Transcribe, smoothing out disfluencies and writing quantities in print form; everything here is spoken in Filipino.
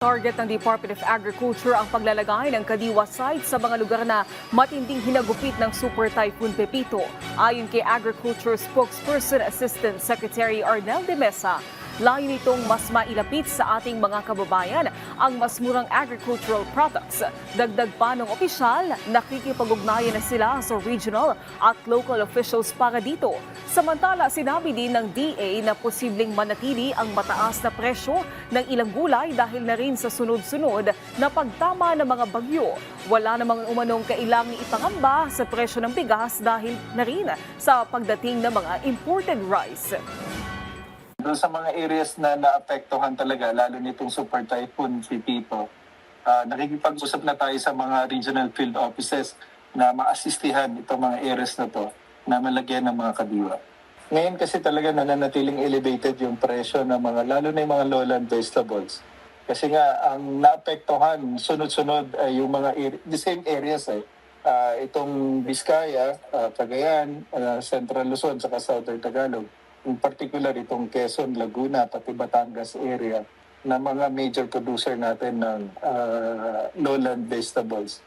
Target ng Department of Agriculture ang paglalagay ng kadiwa site sa mga lugar na matinding hinagupit ng Super Typhoon Pepito. Ayon kay Agriculture Spokesperson Assistant Secretary Arnel de Mesa, layo nitong mas mailapit sa ating mga kababayan ang mas murang agricultural products. Dagdag pa ng opisyal, nakikipag-ugnayan na sila sa regional at local officials para dito. Samantala, sinabi din ng DA na posibleng manatili ang mataas na presyo ng ilang gulay dahil na rin sa sunod-sunod na pagtama ng mga bagyo. Wala namang umanong kailangang ipangamba sa presyo ng bigas dahil na rin sa pagdating ng mga imported rice. Doon sa mga areas na naapektuhan talaga, lalo nitong Super Typhoon Pepito, nakikipag-usap na tayo sa mga regional field offices na maasistihan itong mga areas na to na malagyan ng mga kadiwa. Ngayon kasi talaga nananatiling elevated yung presyo ng mga, lalo na yung mga lowland vegetables. Kasi nga, ang naapektuhan, sunod-sunod ay yung mga the same areas itong Vizcaya, Cagayan, Central Luzon, saka Southern Tagalog. In particular, itong Quezon, Laguna, pati Batangas area na mga major producer natin ng lowland vegetables.